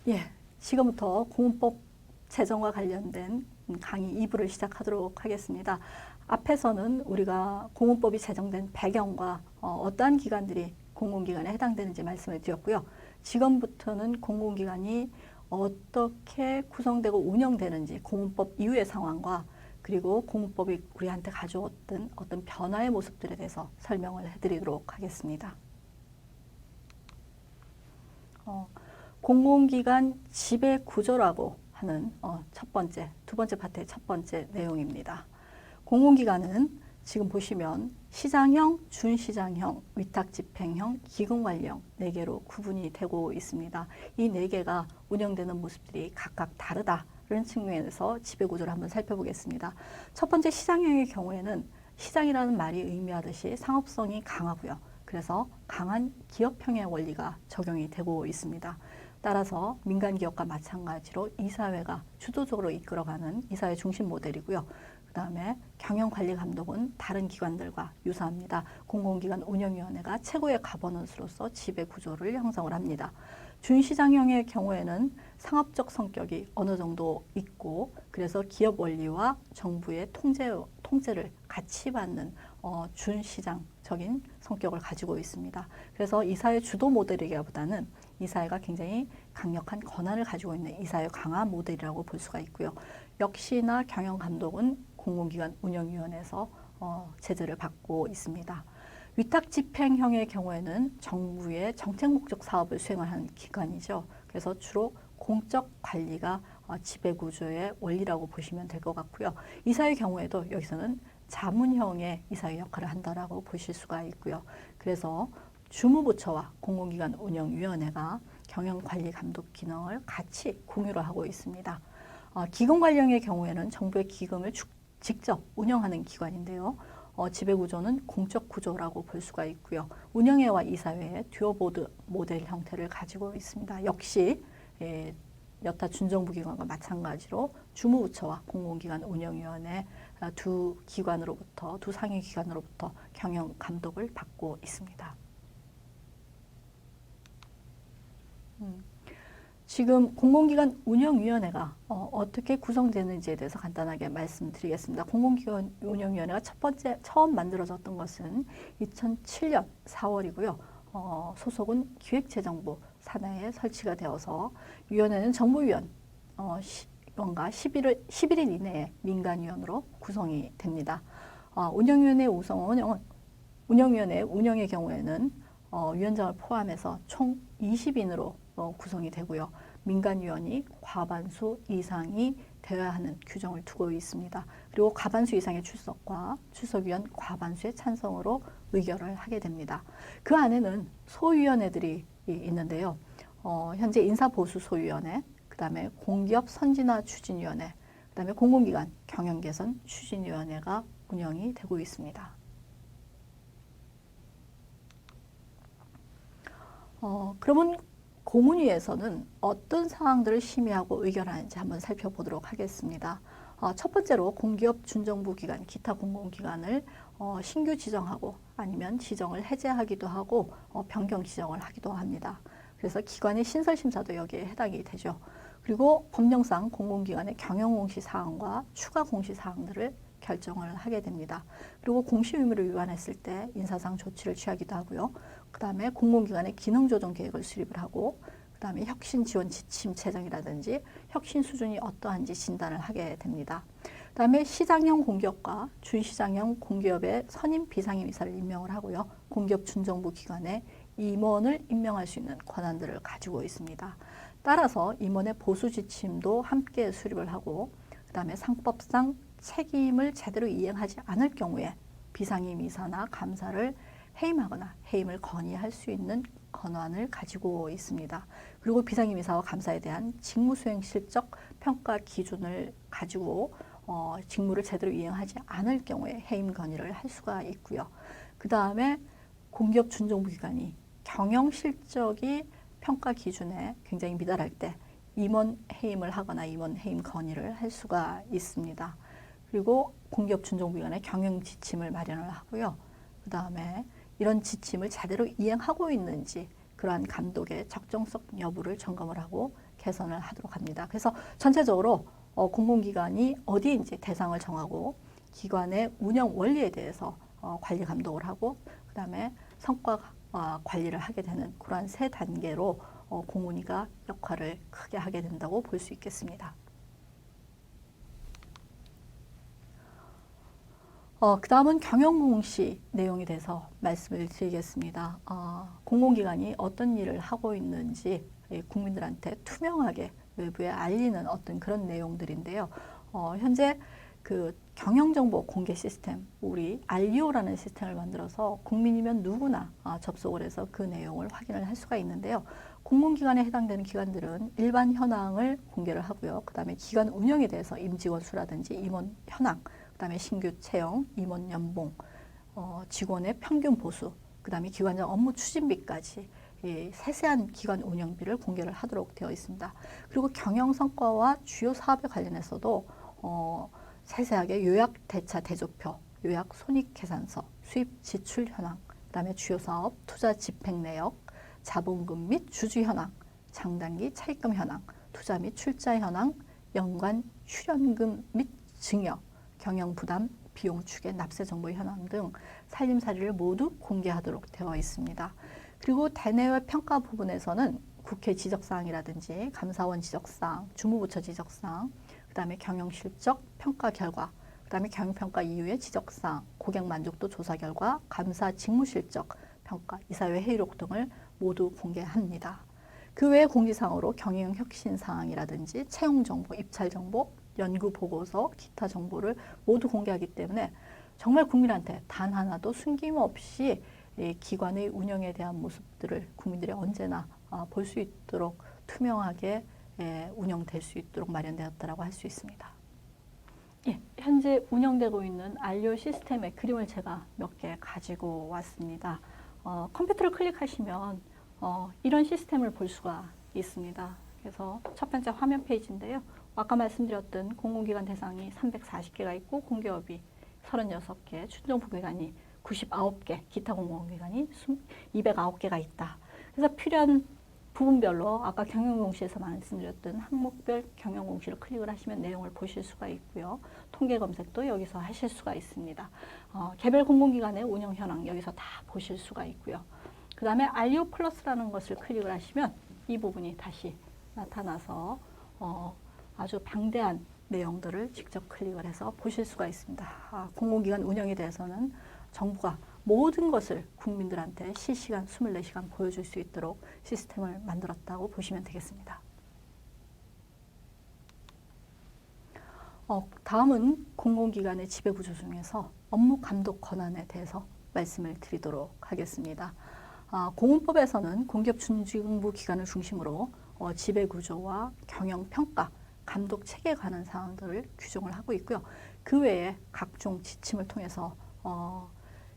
예, 지금부터 공문법 제정과 관련된 강의 2부를 시작하도록 하겠습니다. 앞에서는 우리가 공문법이 제정된 배경과 어떠한 기관들이 공공기관에 해당되는지 말씀을 드렸고요. 지금부터는 공공기관이 어떻게 구성되고 운영되는지 공문법 이후의 상황과 그리고 공문법이 우리한테 가져왔던 어떤 변화의 모습들에 대해서 설명을 해드리도록 하겠습니다. 공공기관 지배 구조라고 하는 두 번째 파트의 첫 번째 내용입니다. 공공기관은 지금 보시면 시장형, 준시장형, 위탁집행형, 기금관리형 4개로 구분이 되고 있습니다. 이 4개가 운영되는 모습들이 각각 다르다는 측면에서 지배구조를 한번 살펴보겠습니다. 첫 번째 시장형의 경우에는 시장이라는 말이 의미하듯이 상업성이 강하고요. 그래서 강한 기업형의 원리가 적용이 되고 있습니다. 따라서 민간기업과 마찬가지로 이사회가 주도적으로 이끌어가는 이사회 중심 모델이고요. 그 다음에 경영관리감독은 다른 기관들과 유사합니다. 공공기관 운영위원회가 최고의 가버넌스로서 지배구조를 형성을 합니다. 준시장형의 경우에는 상업적 성격이 어느 정도 있고 그래서 기업 원리와 정부의 통제를 같이 받는 준시장적인 성격을 가지고 있습니다. 그래서 이사회 주도 모델이기보다는 이사회가 굉장히 강력한 권한을 가지고 있는 이사회 강화 모델이라고 볼 수가 있고요. 역시나 경영감독은 공공기관 운영위원회에서 제재를 받고 있습니다. 위탁집행형의 경우에는 정부의 정책 목적 사업을 수행하는 기관이죠. 그래서 주로 공적 관리가 지배구조의 원리라고 보시면 될 것 같고요. 이사의 경우에도 여기서는 자문형의 이사의 역할을 한다라고 보실 수가 있고요. 그래서 주무부처와 공공기관 운영위원회가 경영관리감독 기능을 같이 공유를 하고 있습니다. 기금관리형의 경우에는 정부의 기금을 직접 운영하는 기관인데요. 지배구조는 공적 구조라고 볼 수가 있고요. 운영회와 이사회의 듀오보드 모델 형태를 가지고 있습니다. 역시 여타 준정부기관과 마찬가지로 주무부처와 공공기관 운영위원회 두 상위기관으로부터 경영감독을 받고 있습니다. 지금 공공기관 운영위원회가 어떻게 구성되는지에 대해서 간단하게 말씀드리겠습니다. 공공기관 운영위원회가 처음 만들어졌던 것은 2007년 4월이고요. 소속은 기획재정부 산하에 설치가 되어서 위원회는 정부위원과 11일 이내에 민간위원으로 구성이 됩니다. 운영위원회 운영의 경우에는 위원장을 포함해서 총 20인으로 구성이 되고요. 민간위원이 과반수 이상이 되어야 하는 규정을 두고 있습니다. 그리고 과반수 이상의 출석과 출석위원 과반수의 찬성으로 의결을 하게 됩니다. 그 안에는 소위원회들이 있는데요. 현재 인사보수소위원회, 그 다음에 공기업 선진화 추진위원회, 그 다음에 공공기관 경영개선 추진위원회가 운영이 되고 있습니다. 그러면 공운위에서는 어떤 사항들을 심의하고 의결하는지 한번 살펴보도록 하겠습니다. 첫 번째로 공기업 준정부 기관, 기타 공공기관을 신규 지정하고 아니면 지정을 해제하기도 하고 변경 지정을 하기도 합니다. 그래서 기관의 신설심사도 여기에 해당이 되죠. 그리고 법령상 공공기관의 경영공시사항과 추가 공시사항들을 결정을 하게 됩니다. 그리고 공시 의무를 위반했을 때 인사상 조치를 취하기도 하고요. 그 다음에 공공기관의 기능조정 계획을 수립을 하고 그 다음에 혁신 지원 지침 제정이라든지 혁신 수준이 어떠한지 진단을 하게 됩니다. 그 다음에 시장형 공기업과 준시장형 공기업의 선임 비상임 이사를 임명을 하고요. 공기업 준정부 기관에 임원을 임명할 수 있는 권한들을 가지고 있습니다. 따라서 임원의 보수 지침도 함께 수립을 하고 그 다음에 상법상 책임을 제대로 이행하지 않을 경우에 비상임 이사나 감사를 해임하거나 해임을 건의할 수 있는 권한을 가지고 있습니다. 그리고 비상임 이사와 감사에 대한 직무수행 실적 평가 기준을 가지고 직무를 제대로 이행하지 않을 경우에 해임 건의를 할 수가 있고요. 그 다음에 공기업 준정부 기관이 경영 실적이 평가 기준에 굉장히 미달할 때 임원 해임을 하거나 임원 해임 건의를 할 수가 있습니다. 그리고 공기업 준정부위원회 경영 지침을 마련을 하고요. 그 다음에 이런 지침을 제대로 이행하고 있는지 그러한 감독의 적정성 여부를 점검을 하고 개선을 하도록 합니다. 그래서 전체적으로 공공기관이 어디인지 대상을 정하고 기관의 운영 원리에 대해서 관리 감독을 하고 그 다음에 성과 관리를 하게 되는 그러한 세 단계로 공운위가 역할을 크게 하게 된다고 볼 수 있겠습니다. 그 다음은 경영공시 내용에 대해서 말씀을 드리겠습니다. 공공기관이 어떤 일을 하고 있는지 국민들한테 투명하게 외부에 알리는 어떤 그런 내용들인데요. 현재 그 경영정보 공개 시스템, 우리 알리오라는 시스템을 만들어서 국민이면 누구나 접속을 해서 그 내용을 확인을 할 수가 있는데요. 공공기관에 해당되는 기관들은 일반 현황을 공개를 하고요. 그 다음에 기관 운영에 대해서 임직원 수라든지 임원 현황, 그 다음에 신규 채용, 임원 연봉, 직원의 평균 보수, 그 다음에 기관장 업무 추진비까지 세세한 기관 운영비를 공개를 하도록 되어 있습니다. 그리고 경영 성과와 주요 사업에 관련해서도 세세하게 요약 대차 대조표, 요약 손익 계산서, 수입 지출 현황, 그 다음에 주요 사업 투자 집행 내역, 자본금 및 주주 현황, 장단기 차입금 현황, 투자 및 출자 현황, 연간 출연금 및 증여, 경영 부담, 비용 추계, 납세 정보 현황 등 살림살이를 모두 공개하도록 되어 있습니다. 그리고 대내외 평가 부분에서는 국회 지적사항이라든지 감사원 지적사항, 주무부처 지적사항, 그 다음에 경영실적 평가 결과, 그 다음에 경영평가 이후의 지적사항, 고객 만족도 조사 결과, 감사 직무실적 평가, 이사회 회의록 등을 모두 공개합니다. 그 외에 공지사항으로 경영 혁신 사항이라든지 채용 정보, 입찰 정보, 연구 보고서, 기타 정보를 모두 공개하기 때문에 정말 국민한테 단 하나도 숨김없이 기관의 운영에 대한 모습들을 국민들이 언제나 볼 수 있도록 투명하게 운영될 수 있도록 마련되었다고 할 수 있습니다. 현재 운영되고 있는 알리오 시스템의 그림을 제가 몇 개 가지고 왔습니다. 컴퓨터를 클릭하시면 이런 시스템을 볼 수가 있습니다. 그래서 첫 번째 화면 페이지인데요. 아까 말씀드렸던 공공기관 대상이 340개가 있고 공기업이 36개, 춘정부기관이 99개, 기타 공공기관이 209개가 있다. 그래서 필요한 부분별로 아까 경영공시에서 말씀드렸던 항목별 경영공시를 클릭을 하시면 내용을 보실 수가 있고요. 통계 검색도 여기서 하실 수가 있습니다. 개별 공공기관의 운영 현황 여기서 다 보실 수가 있고요. 그 다음에 알리오 플러스라는 것을 클릭을 하시면 이 부분이 다시 나타나서 아주 방대한 내용들을 직접 클릭을 해서 보실 수가 있습니다. 공공기관 운영에 대해서는 정부가 모든 것을 국민들한테 실시간 24시간 보여줄 수 있도록 시스템을 만들었다고 보시면 되겠습니다. 다음은 공공기관의 지배구조 중에서 업무 감독 권한에 대해서 말씀을 드리도록 하겠습니다. 공운법에서는 공기업 준직부 기관을 중심으로 지배구조와 경영평가, 감독 체계에 관한 사항들을 규정을 하고 있고요. 그 외에 각종 지침을 통해서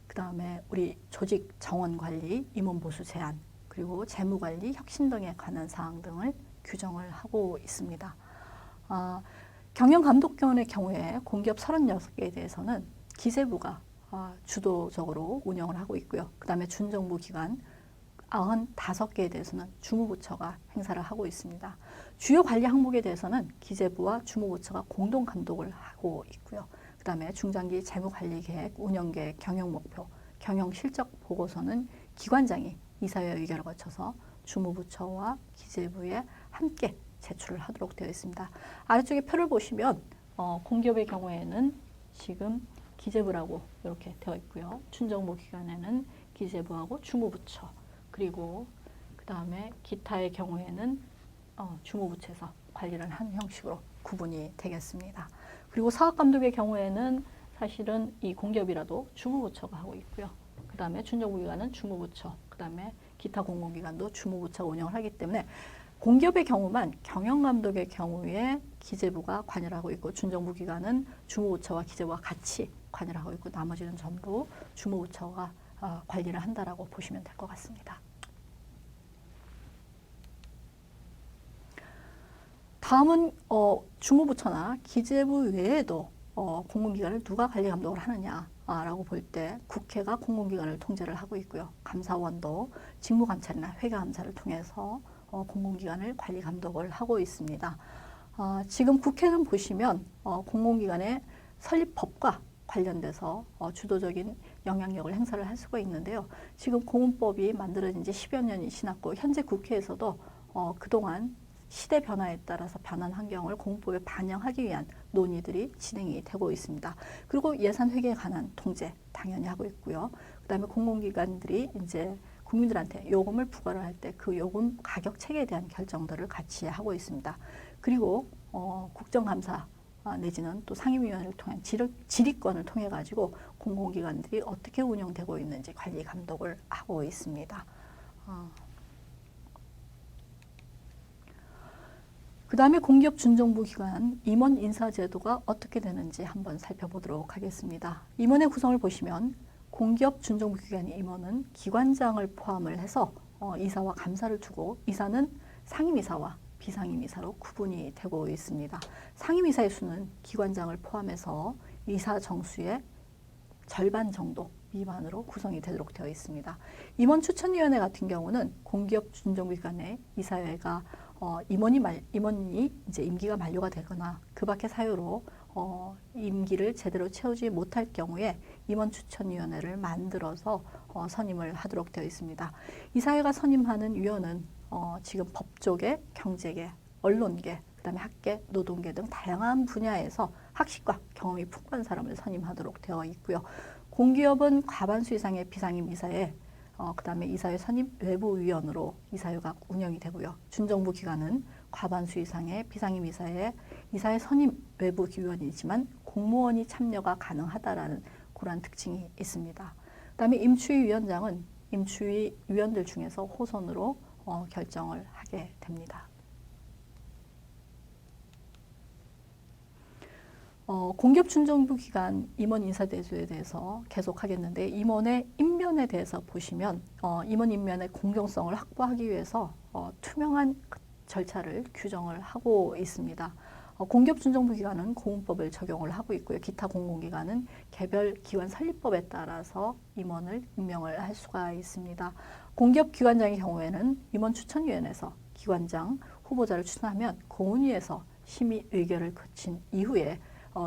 그 다음에 우리 조직 정원 관리, 임원 보수 제한, 그리고 재무 관리, 혁신 등에 관한 사항 등을 규정을 하고 있습니다. 경영 감독권의 경우에 공기업 36개에 대해서는 기재부가 주도적으로 운영을 하고 있고요. 그 다음에 준정부 기관 95개에 대해서는 주무부처가 행사를 하고 있습니다. 주요 관리 항목에 대해서는 기재부와 주무부처가 공동 감독을 하고 있고요. 그 다음에 중장기 재무관리계획, 운영계획, 경영목표, 경영실적 보고서는 기관장이 이사회 의결을 거쳐서 주무부처와 기재부에 함께 제출을 하도록 되어 있습니다. 아래쪽에 표를 보시면 공기업의 경우에는 지금 기재부라고 이렇게 되어 있고요. 준정부 기관에는 기재부하고 주무부처, 그리고 그 다음에 기타의 경우에는 주무부처에서 관리를 하는 형식으로 구분이 되겠습니다. 그리고 사업감독의 경우에는 사실은 이 공기업이라도 주무부처가 하고 있고요. 그 다음에 준정부기관은 주무부처, 그 다음에 기타 공공기관도 주무부처가 운영을 하기 때문에 공기업의 경우만 경영감독의 경우에 기재부가 관여를 하고 있고 준정부기관은 주무부처와 기재부가 같이 관여를 하고 있고 나머지는 전부 주무부처가 관리를 한다라고 보시면 될 것 같습니다. 다음은 주무부처나 기재부 외에도 공공기관을 누가 관리 감독을 하느냐. 라고 볼 때 국회가 공공기관을 통제를 하고 있고요. 감사원도 직무감찰이나 회계감사를 통해서 공공기관을 관리 감독을 하고 있습니다. 지금 국회는 보시면 공공기관의 설립법과 관련돼서 주도적인 영향력을 행사를 할 수가 있는데요. 지금 공문법이 만들어진 지 10여 년이 지났고 현재 국회에서도 그동안 시대 변화에 따라서 변한 환경을 공법에 반영하기 위한 논의들이 진행이 되고 있습니다. 그리고 예산 회계에 관한 통제 당연히 하고 있고요. 그다음에 공공기관들이 이제 국민들한테 요금을 부과를 할 때 그 요금 가격 체계에 대한 결정들을 같이 하고 있습니다. 그리고 국정감사 내지는 또 상임위원회를 통한 질의권을 통해 가지고 공공기관들이 어떻게 운영되고 있는지 관리 감독을 하고 있습니다. 그 다음에 공기업 준정부 기관 임원 인사 제도가 어떻게 되는지 한번 살펴보도록 하겠습니다. 임원의 구성을 보시면 공기업 준정부 기관의 임원은 기관장을 포함을 해서 이사와 감사를 두고 이사는 상임이사와 비상임이사로 구분이 되고 있습니다. 상임이사의 수는 기관장을 포함해서 이사 정수의 절반 정도 미만으로 구성이 되도록 되어 있습니다. 임원 추천위원회 같은 경우는 공기업 준정부 기관의 이사회가 임원이 이제 임기가 만료가 되거나 그 밖의 사유로 임기를 제대로 채우지 못할 경우에 임원추천위원회를 만들어서 선임을 하도록 되어 있습니다. 이사회가 선임하는 위원은 지금 법조계, 경제계, 언론계, 그다음에 학계, 노동계 등 다양한 분야에서 학식과 경험이 풍부한 사람을 선임하도록 되어 있고요. 공기업은 과반수 이상의 비상임 이사회, 그다음에 이사회 선임 외부위원으로 이사회가 운영이 되고요. 준정부 기관은 과반수 이상의 비상임 이사회 선임 외부위원이지만 공무원이 참여가 가능하다라는 그러한 특징이 있습니다. 그다음에 임추위 위원장은 임추위 위원들 중에서 호선으로 결정을 하게 됩니다. 공기업 준정부 기관 임원 인사 제도에 대해서 계속 하겠는데 임원의 임면에 대해서 보시면 임원 임면의 공정성을 확보하기 위해서 투명한 절차를 규정을 하고 있습니다. 공기업 준정부 기관은 공문법을 적용을 하고 있고요. 기타 공공기관은 개별 기관 설립법에 따라서 임원을 임명을 할 수가 있습니다. 공기업 기관장의 경우에는 임원 추천위원회에서 기관장 후보자를 추천하면 공훈위에서 심의 의결을 거친 이후에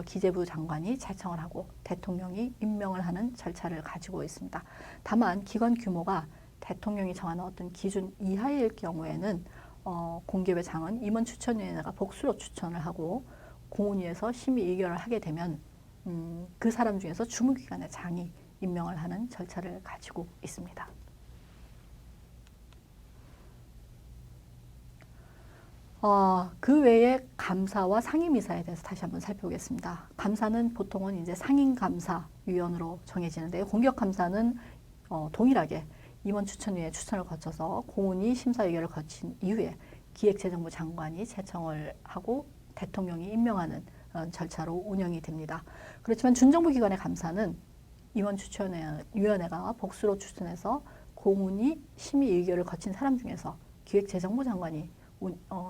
기재부 장관이 제청을 하고 대통령이 임명을 하는 절차를 가지고 있습니다. 다만 기관 규모가 대통령이 정하는 어떤 기준 이하일 경우에는 공기업의 장은 임원 추천위원회가 복수로 추천을 하고 공훈위에서 심의 의결을 하게 되면 그 사람 중에서 주무기관의 장이 임명을 하는 절차를 가지고 있습니다. 그 외에 감사와 상임이사에 대해서 다시 한번 살펴보겠습니다. 감사는 보통은 이제 상임감사위원으로 정해지는데요. 공기업감사는 동일하게 임원추천위의 추천을 거쳐서 공훈위 심사의결을 거친 이후에 기획재정부 장관이 제청을 하고 대통령이 임명하는 절차로 운영이 됩니다. 그렇지만 준정부 기관의 감사는 임원추천위원회가 복수로 추천해서 공훈위 심의의결을 거친 사람 중에서 기획재정부 장관이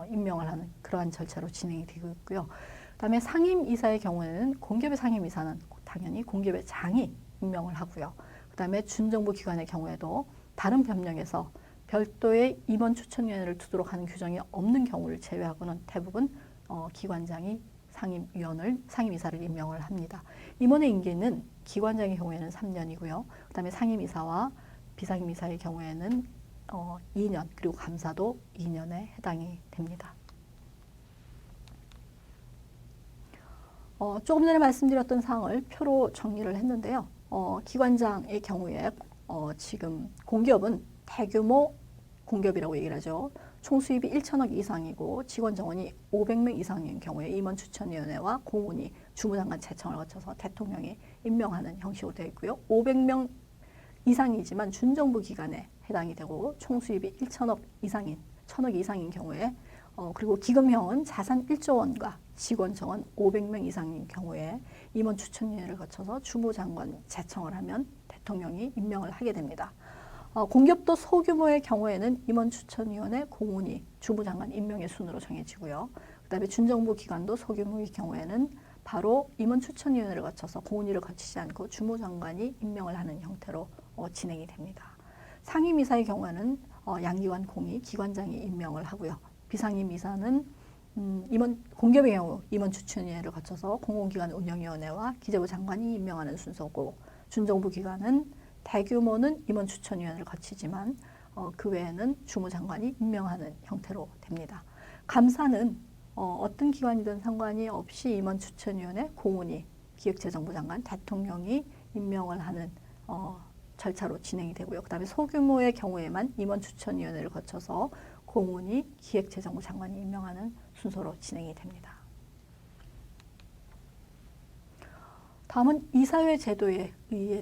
임명을 하는 그러한 절차로 진행이 되고 있고요. 그다음에 상임이사의 경우에는 공기업의 상임이사는 당연히 공기업의 장이 임명을 하고요. 그다음에 준정부 기관의 경우에도 다른 법령에서 별도의 임원 추천위원회를 두도록 하는 규정이 없는 경우를 제외하고는 대부분 기관장이 상임이사를 임명을 합니다. 임원의 임기는 기관장의 경우에는 3년이고요. 그다음에 상임이사와 비상임이사의 경우에는 2년, 그리고 감사도 2년에 해당이 됩니다. 조금 전에 말씀드렸던 사항을 표로 정리를 했는데요. 기관장의 경우에 지금 공기업은 대규모 공기업이라고 얘기를 하죠. 총 수입이 1천억 이상이고 직원 정원이 500명 이상인 경우에 임원추천위원회와 공훈위 주무장관 제청을 거쳐서 대통령이 임명하는 형식으로 되어 있고요. 500명 이상이지만 준정부 기관에 해당이 되고 총 수입이 1천억 이상인, 1천억 이상인 경우에 그리고 기금형은 자산 1조 원과 직원 정원 500명 이상인 경우에 임원 추천위원회를 거쳐서 주무장관 제청을 하면 대통령이 임명을 하게 됩니다. 공기업도 소규모의 경우에는 임원추천위원회, 공훈위, 주무장관 임명의 순으로 정해지고요. 그다음에 준정부 기관도 소규모의 경우에는 바로 임원추천위원회를 거쳐서 공훈위를 거치지 않고 주무장관이 임명을 하는 형태로 진행이 됩니다. 상임이사의 경우에는 양기관 공의 기관장이 임명을 하고요. 비상임이사는 공기업의 경우 임원추천위원회를 거쳐서 공공기관 운영위원회와 기재부 장관이 임명하는 순서고, 준정부 기관은 대규모는 임원추천위원회를 거치지만 그 외에는 주무장관이 임명하는 형태로 됩니다. 감사는 어떤 기관이든 상관이 없이 임원추천위원회, 공훈위, 기획재정부 장관, 대통령이 임명을 하는 절차로 진행이 되고요. 그 다음에 소규모의 경우에만 임원추천위원회를 거쳐서 공훈위, 기획재정부 장관이 임명하는 순서로 진행이 됩니다. 다음은 이사회 제도에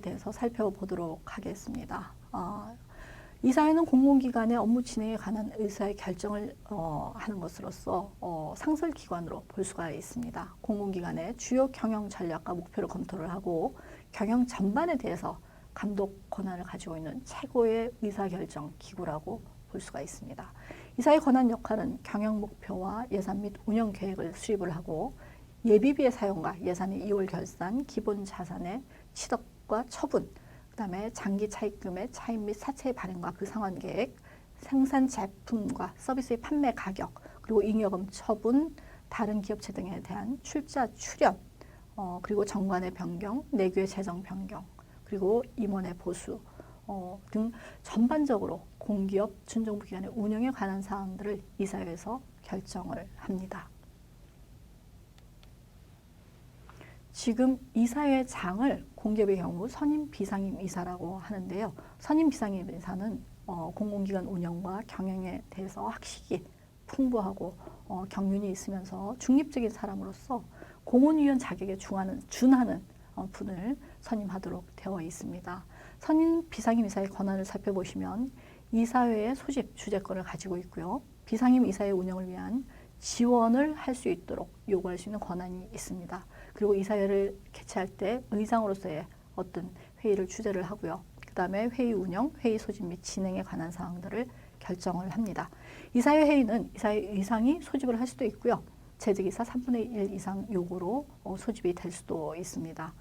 대해서 살펴보도록 하겠습니다. 이사회는 공공기관의 업무 진행에 관한 의사의 결정을 하는 것으로서 상설기관으로 볼 수가 있습니다. 공공기관의 주요 경영 전략과 목표를 검토를 하고 경영 전반에 대해서 감독 권한을 가지고 있는 최고의 의사결정 기구라고 볼 수가 있습니다. 이사의 권한 역할은 경영 목표와 예산 및 운영 계획을 수립을 하고 예비비의 사용과 예산의 이월 결산, 기본 자산의 취득과 처분, 그 다음에 장기 차입금의 차입 및 사채의 발행과 그 상환 계획, 생산 제품과 서비스의 판매 가격, 그리고 잉여금 처분, 다른 기업체 등에 대한 출자 출연, 그리고 정관의 변경, 내규의 재정 변경, 그리고 임원의 보수 등 전반적으로 공기업 준정부 기관의 운영에 관한 사항들을 이사회에서 결정을 합니다. 지금 이사회 장을 공기업의 경우 선임 비상임 이사라고 하는데요. 선임 비상임 이사는 공공기관 운영과 경영에 대해서 학식이 풍부하고 경륜이 있으면서 중립적인 사람으로서 공훈위원 자격에 준하는 분을 선임하도록 되어 있습니다. 선임 비상임 이사의 권한을 살펴보시면 이사회의 소집 주재권을 가지고 있고요. 비상임 이사의 운영을 위한 지원을 할 수 있도록 요구할 수 있는 권한이 있습니다. 그리고 이사회를 개최할 때 의장으로서의 어떤 회의를 주재를 하고요. 그 다음에 회의 운영, 회의 소집 및 진행에 관한 사항들을 결정을 합니다. 이사회 회의는 이사회 의장이 소집을 할 수도 있고요. 재직이사 3분의 1 이상 요구로 소집이 될 수도 있습니다.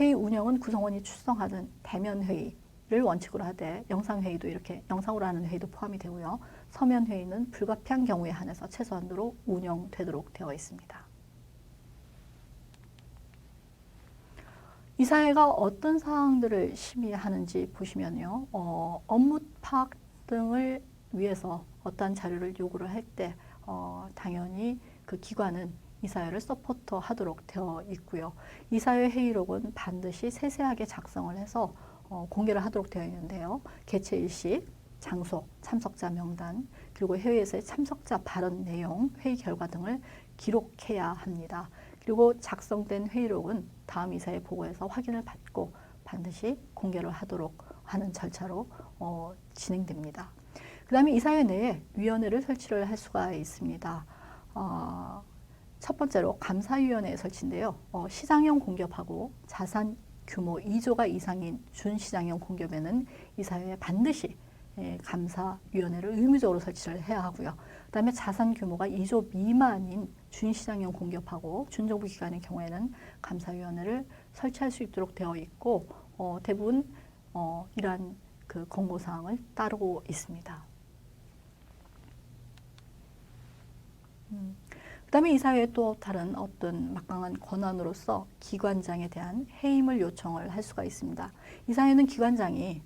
회의 운영은 구성원이 출석하는 대면 회의를 원칙으로 하되 영상회의도 이렇게 영상으로 하는 회의도 포함이 되고요. 서면 회의는 불가피한 경우에 한해서 최소한도로 운영되도록 되어 있습니다. 이사회가 어떤 사항들을 심의하는지 보시면요. 업무 파악 등을 위해서 어떠한 자료를 요구를 할 때 당연히 그 기관은 이사회를 서포터하도록 되어 있고요. 이사회 회의록은 반드시 세세하게 작성을 해서 공개를 하도록 되어 있는데요. 개최 일시, 장소, 참석자 명단, 그리고 회의에서의 참석자 발언 내용, 회의 결과 등을 기록해야 합니다. 그리고 작성된 회의록은 다음 이사회 보고에서 확인을 받고 반드시 공개를 하도록 하는 절차로 진행됩니다. 그 다음에 이사회 내에 위원회를 설치를 할 수가 있습니다. 첫 번째로 감사위원회 설치인데요. 시장형 공기업하고 자산 규모 2조가 이상인 준시장형 공기업에는 이사회에 반드시 감사위원회를 의무적으로 설치를 해야 하고요. 그 다음에 자산 규모가 2조 미만인 준시장형 공기업하고 준정부 기관의 경우에는 감사위원회를 설치할 수 있도록 되어 있고 대부분 이러한 그 권고사항을 따르고 있습니다. 그 다음에 이사회에 또 다른 어떤 막강한 권한으로서 기관장에 대한 해임을 요청을 할 수가 있습니다. 이사회는 기관장이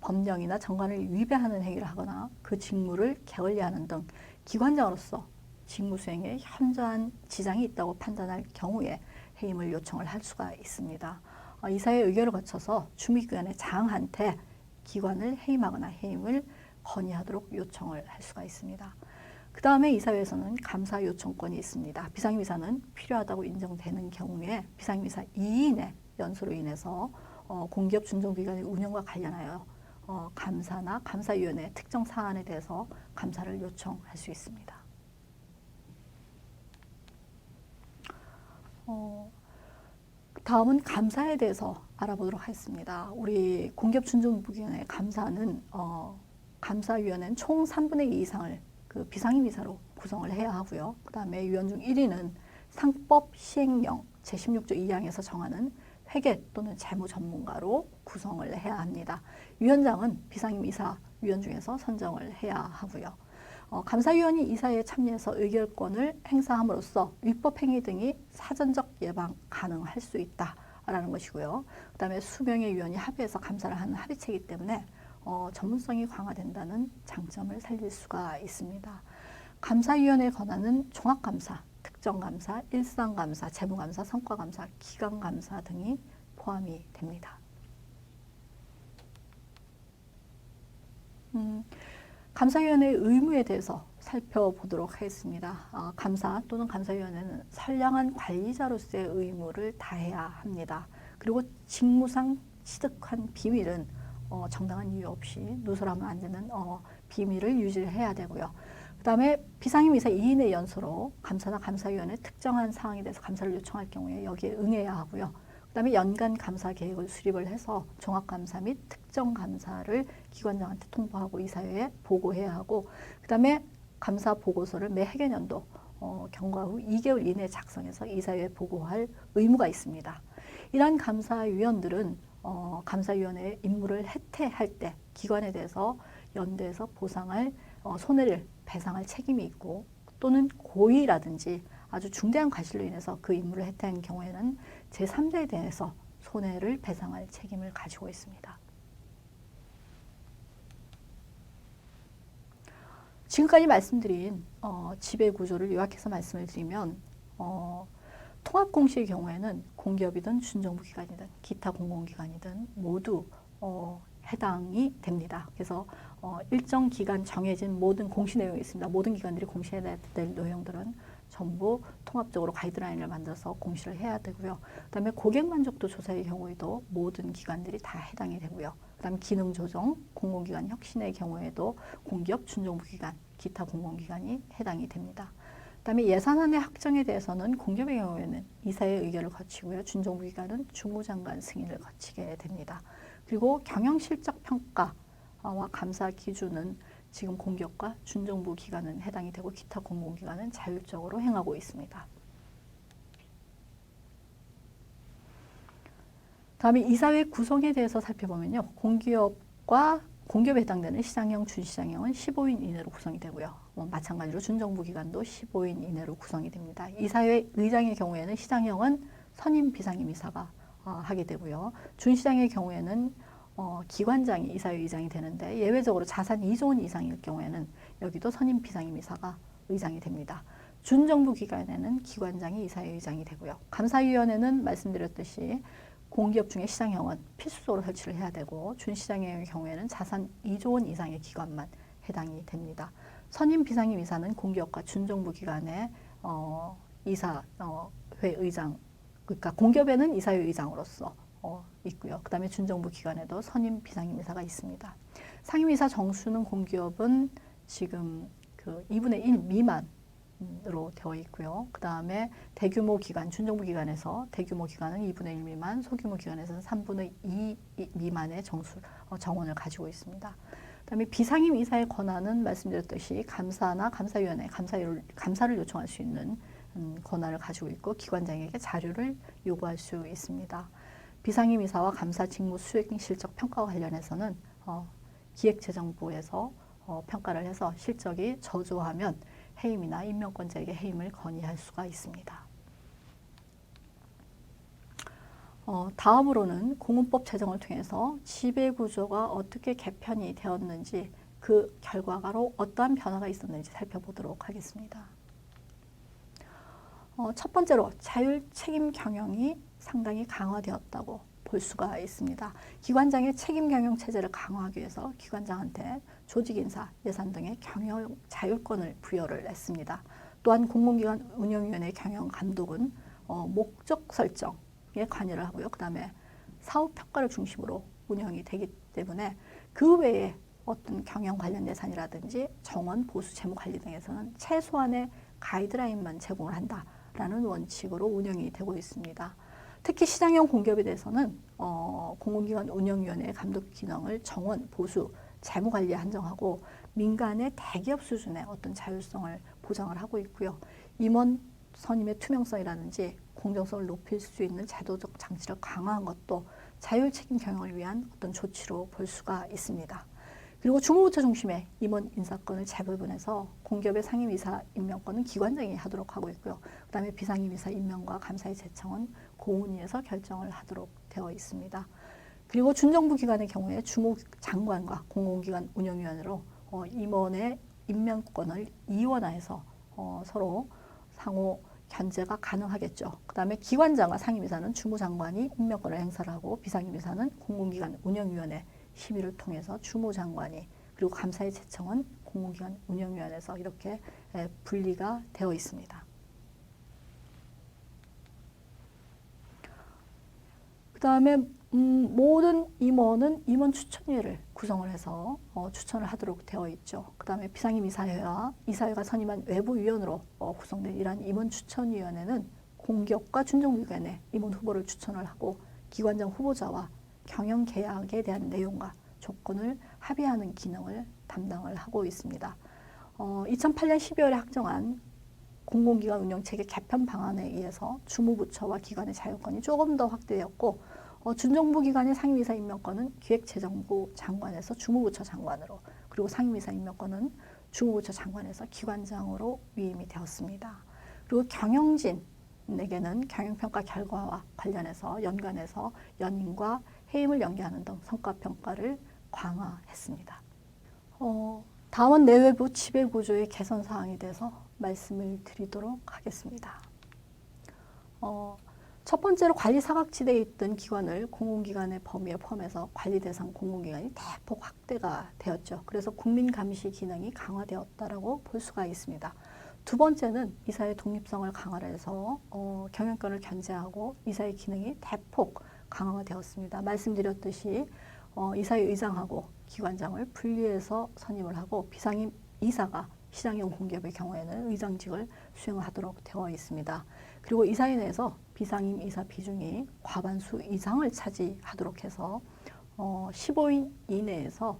법령이나 정관을 위배하는 행위를 하거나 그 직무를 게을리하는 등 기관장으로서 직무 수행에 현저한 지장이 있다고 판단할 경우에 해임을 요청을 할 수가 있습니다. 이사회 의결을 거쳐서 주미기관의 장한테 기관을 해임하거나 해임을 건의하도록 요청을 할 수가 있습니다. 그 다음에 이사회에서는 감사 요청권이 있습니다. 비상임이사는 필요하다고 인정되는 경우에 비상임이사 2인의 연수로 인해서 공기업 준정기관의 운영과 관련하여 감사나 감사위원회 특정 사안에 대해서 감사를 요청할 수 있습니다. 다음은 감사에 대해서 알아보도록 하겠습니다. 우리 공기업 준정부기관의 감사는 감사위원회는 총 3분의 2 이상을 그 비상임이사로 구성을 해야 하고요. 그 다음에 위원 중 1위는 상법 시행령 제16조 2항에서 정하는 회계 또는 재무 전문가로 구성을 해야 합니다. 위원장은 비상임 이사위원 중에서 선정을 해야 하고요. 감사위원이 이사회에 참여해서 의결권을 행사함으로써 위법행위 등이 사전적 예방 가능할 수 있다라는 것이고요. 그 다음에 수명의 위원이 합의해서 감사를 하는 합의체이기 때문에 전문성이 강화된다는 장점을 살릴 수가 있습니다. 감사위원회의 권한은 종합감사, 특정감사, 일상감사, 재무감사, 성과감사, 기간감사 등이 포함이 됩니다. 감사위원회의 의무에 대해서 살펴보도록 하겠습니다. 감사 또는 감사위원회는 선량한 관리자로서의 의무를 다해야 합니다. 그리고 직무상 취득한 비밀은 정당한 이유 없이 누설하면 안 되는 비밀을 유지해야 되고요. 그 다음에 비상임 이사 2인의 연수로 감사나 감사위원회 특정한 사항에 대해서 감사를 요청할 경우에 여기에 응해야 하고요. 그 다음에 연간 감사 계획을 수립을 해서 종합감사 및 특정감사를 기관장한테 통보하고 이사회에 보고해야 하고, 그 다음에 감사 보고서를 매 회계연도 경과 후 2개월 이내에 작성해서 이사회에 보고할 의무가 있습니다. 이러한 감사위원들은 감사위원회의 임무를 해태할 때 기관에 대해서 연대해서 보상할 손해를 배상할 책임이 있고, 또는 고의라든지 아주 중대한 과실로 인해서 그 임무를 해태한 경우에는 제3자에 대해서 손해를 배상할 책임을 가지고 있습니다. 지금까지 말씀드린 지배구조를 요약해서 말씀을 드리면 통합공시의 경우에는 공기업이든 준정부기관이든 기타 공공기관이든 모두 해당이 됩니다. 그래서 일정 기간 정해진 모든 공시 내용이 있습니다. 모든 기관들이 공시해야 될 내용들은 전부 통합적으로 가이드라인을 만들어서 공시를 해야 되고요. 그 다음에 고객 만족도 조사의 경우에도 모든 기관들이 다 해당이 되고요. 그 다음에 기능 조정, 공공기관 혁신의 경우에도 공기업, 준정부기관, 기타 공공기관이 해당이 됩니다. 그 다음에 예산안의 확정에 대해서는 공기업의 경우에는 이사의 의결을 거치고요. 준정부기관은 주무장관 승인을 거치게 됩니다. 그리고 경영실적 평가와 감사 기준은 지금 공기업과 준정부 기관은 해당이 되고 기타 공공기관은 자율적으로 행하고 있습니다. 다음에 이사회 구성에 대해서 살펴보면요. 공기업에 해당되는 시장형, 준시장형은 15인 이내로 구성이 되고요. 마찬가지로 준정부 기관도 15인 이내로 구성이 됩니다. 이사회 의장의 경우에는 시장형은 선임 비상임 이사가 하게 되고요. 준시장의 경우에는 기관장이 이사회 의장이 되는데 예외적으로 자산 2조 원 이상일 경우에는 여기도 선임 비상임 이사가 의장이 됩니다. 준정부 기관에는 기관장이 이사회 의장이 되고요. 감사위원회는 말씀드렸듯이 공기업 중에 시장형은 필수적으로 설치를 해야 되고 준시장의 경우에는 자산 2조 원 이상의 기관만 해당이 됩니다. 선임 비상임 이사는 공기업과 준정부 기관의 이사회 의장, 그러니까 공기업에는 이사회 의장으로서 있고요. 그 다음에 준정부 기관에도 선임 비상임 이사가 있습니다. 상임이사 정수는 공기업은 지금 그 2분의 1 미만으로 되어 있고요. 그 다음에 대규모 기관, 준정부 기관에서 대규모 기관은 2분의 1 미만, 소규모 기관에서는 3분의 2 미만의 정원을 가지고 있습니다. 그 다음에 비상임 이사의 권한은 말씀드렸듯이 감사나 감사위원회, 감사를 요청할 수 있는 권한을 가지고 있고 기관장에게 자료를 요구할 수 있습니다. 비상임 이사와 감사 직무 수행 실적 평가와 관련해서는 기획재정부에서 평가를 해서 실적이 저조하면 해임이나 임명권자에게 해임을 건의할 수가 있습니다. 다음으로는 공문법 제정을 통해서 지배구조가 어떻게 개편이 되었는지 그 결과로 어떠한 변화가 있었는지 살펴보도록 하겠습니다. 첫 번째로 자율 책임 경영이 상당히 강화되었다고 볼 수가 있습니다. 기관장의 책임 경영 체제를 강화하기 위해서 기관장한테 조직 인사, 예산 등의 경영 자율권을 부여를 했습니다. 또한 공공기관 운영위원회 경영 감독은 목적 설정에 관여를 하고요. 그 다음에 사업 평가를 중심으로 운영이 되기 때문에 그 외에 어떤 경영 관련 예산이라든지 정원, 보수, 재무 관리 등에서는 최소한의 가이드라인만 제공을 한다라는 원칙으로 운영이 되고 있습니다. 특히 시장형 공기업에 대해서는 공공기관 운영위원회의 감독 기능을 정원, 보수, 재무 관리에 한정하고 민간의 대기업 수준의 어떤 자율성을 보장을 하고 있고요. 임원 선임의 투명성이라든지 공정성을 높일 수 있는 제도적 장치를 강화한 것도 자율책임 경영을 위한 어떤 조치로 볼 수가 있습니다. 그리고 주무부처 중심의 임원 인사권을 재배분해서 공기업의 상임이사 임명권은 기관장이 하도록 하고 있고요. 그 다음에 비상임이사 임명과 감사의 제청은 고은위에서 결정을 하도록 되어 있습니다. 그리고 준정부 기관의 경우에 주무장관과 공공기관 운영위원회로 임원의 임명권을 이원화해서 서로 상호 견제가 가능하겠죠. 그 다음에 기관장과 상임이사는 주무장관이 임명권을 행사를 하고 비상임이사는 공공기관 운영위원회 심의를 통해서 주무장관이 그리고 감사의 제청은 공공기관 운영위원회에서 이렇게 분리가 되어 있습니다. 그 다음에 모든 임원은 임원 추천위를 구성을 해서 추천을 하도록 되어 있죠. 그 다음에 비상임이사회와 이사회가 선임한 외부위원으로 구성된 이러한 임원 추천위원회는 공기업과 준정부기관의 임원 후보를 추천을 하고 기관장 후보자와 경영계약에 대한 내용과 조건을 합의하는 기능을 담당을 하고 있습니다. 2008년 12월에 확정한 공공기관 운영체계 개편 방안에 의해서 주무부처와 기관의 자율권이 조금 더 확대되었고 준정부 기관의 상임이사 임명권은 기획재정부 장관에서 주무부처 장관으로 그리고 상임이사 임명권은 주무부처 장관에서 기관장으로 위임이 되었습니다. 그리고 경영진에게는 경영평가 결과와 관련해서 연관해서 연임과 해임을 연계하는 등 성과평가를 강화했습니다. 다음은 내외부 지배구조의 개선 사항에 대해서 말씀을 드리도록 하겠습니다. 첫 번째로 관리 사각지대에 있던 기관을 공공기관의 범위에 포함해서 관리 대상 공공기관이 대폭 확대가 되었죠. 그래서 국민 감시 기능이 강화되었다라고 볼 수가 있습니다. 두 번째는 이사의 독립성을 강화를 해서 경영권을 견제하고 이사의 기능이 대폭 강화가 되었습니다. 말씀드렸듯이 이사의 의장하고 기관장을 분리해서 선임을 하고 비상임 이사가 시장형 공기업의 경우에는 의장직을 수행하도록 되어 있습니다. 그리고 이사회 내에서 비상임 이사 비중이 과반수 이상을 차지하도록 해서 15인 이내에서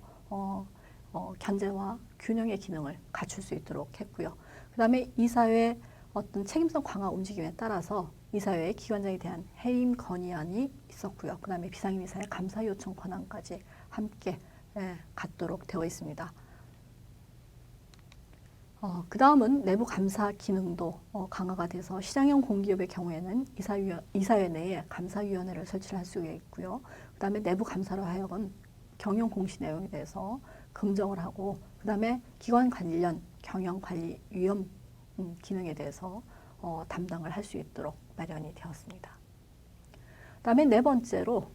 견제와 균형의 기능을 갖출 수 있도록 했고요. 그 다음에 이사회 어떤 책임성 강화 움직임에 따라서 이사회의 기관장에 대한 해임 건의안이 있었고요. 그 다음에 비상임 이사의 감사 요청 권한까지 함께 갖도록 되어 있습니다. 그 다음은 내부 감사 기능도 강화가 돼서 시장형 공기업의 경우에는 이사회 내에 감사위원회를 설치를 할 수가 있고요. 그 다음에 내부 감사로 하여금 경영 공시 내용에 대해서 검증을 하고 그 다음에 기관 관련 경영관리 위험 기능에 대해서 담당을 할 수 있도록 마련이 되었습니다. 그 다음에 네 번째로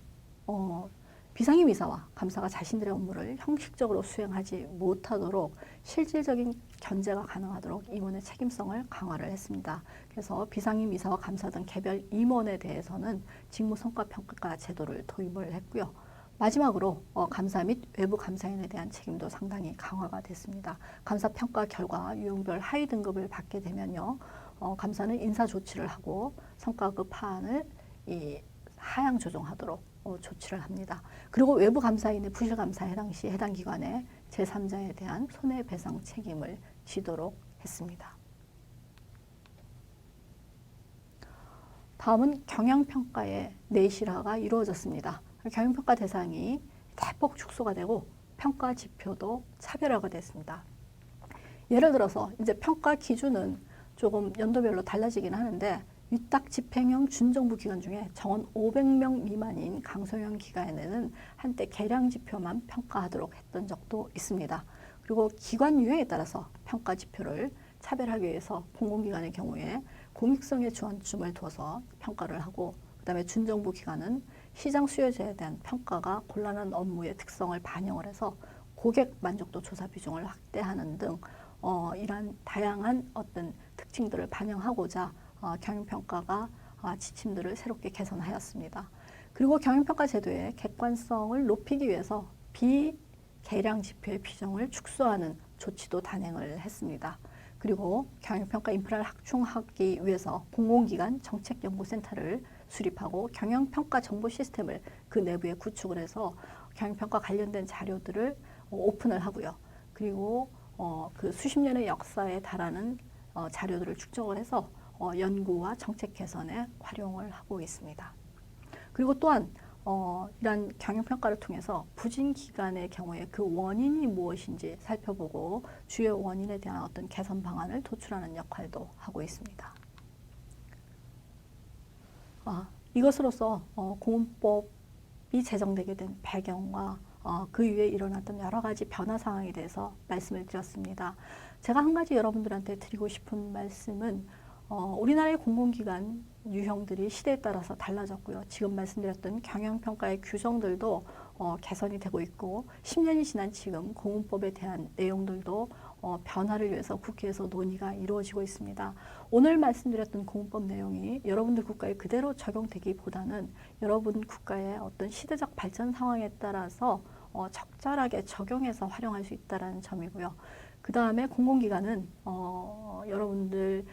비상임 이사와 감사가 자신들의 업무를 형식적으로 수행하지 못하도록 실질적인 견제가 가능하도록 임원의 책임성을 강화를 했습니다. 그래서 비상임 이사와 감사 등 개별 임원에 대해서는 직무성과평가 제도를 도입을 했고요. 마지막으로 감사 및 외부 감사인에 대한 책임도 상당히 강화가 됐습니다. 감사 평가 결과 유형별 하위 등급을 받게 되면요, 감사는 인사 조치를 하고 성과급 하한을 하향 조정하도록 조치를 합니다. 그리고 외부 감사인의 부실 감사에 해당 시 해당 기관의 제3자에 대한 손해배상 책임을 지도록 했습니다. 다음은 경영평가의 내실화가 이루어졌습니다. 경영평가 대상이 대폭 축소가 되고 평가 지표도 차별화가 됐습니다. 예를 들어서 이제 평가 기준은 조금 연도별로 달라지긴 하는데 위탁 집행형 준정부 기관 중에 정원 500명 미만인 강소형 기관에는 한때 계량 지표만 평가하도록 했던 적도 있습니다. 그리고 기관 유형에 따라서 평가 지표를 차별하기 위해서 공공기관의 경우에 공익성에 주안점을 둬서 평가를 하고 그 다음에 준정부 기관은 시장 수요자에 대한 평가가 곤란한 업무의 특성을 반영을 해서 고객 만족도 조사 비중을 확대하는 등 이러한 다양한 어떤 특징들을 반영하고자 경영평가가 지침들을 새롭게 개선하였습니다. 그리고 경영평가 제도의 객관성을 높이기 위해서 비계량 지표의 비중을 축소하는 조치도 단행을 했습니다. 그리고 경영평가 인프라를 확충하기 위해서 공공기관 정책연구센터를 수립하고 경영평가 정보 시스템을 그 내부에 구축을 해서 경영평가 관련된 자료들을 오픈을 하고요. 그리고 그 수십 년의 역사에 달하는 자료들을 축적을 해서 연구와 정책 개선에 활용을 하고 있습니다. 그리고 또한 이러한 경영평가를 통해서 부진기간의 경우에 그 원인이 무엇인지 살펴보고 주요 원인에 대한 어떤 개선 방안을 도출하는 역할도 하고 있습니다. 이것으로서 공문법이 제정되게 된 배경과 그 이후에 일어났던 여러 가지 변화 상황에 대해서 말씀을 드렸습니다. 제가 한 가지 여러분들한테 드리고 싶은 말씀은 우리나라의 공공기관 유형들이 시대에 따라서 달라졌고요. 지금 말씀드렸던 경영평가의 규정들도 개선이 되고 있고 10년이 지난 지금 공문법에 대한 내용들도 변화를 위해서 국회에서 논의가 이루어지고 있습니다. 오늘 말씀드렸던 공문법 내용이 여러분들 국가에 그대로 적용되기보다는 여러분 국가의 어떤 시대적 발전 상황에 따라서 적절하게 적용해서 활용할 수 있다는 점이고요. 그 다음에 공공기관은 여러분들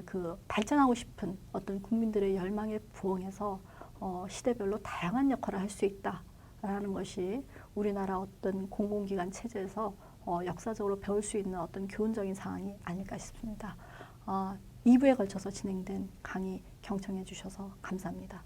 그 발전하고 싶은 어떤 국민들의 열망에 부응해서 시대별로 다양한 역할을 할 수 있다라는 것이 우리나라 어떤 공공기관 체제에서 역사적으로 배울 수 있는 어떤 교훈적인 사항이 아닐까 싶습니다. 2부에 걸쳐서 진행된 강의 경청해 주셔서 감사합니다.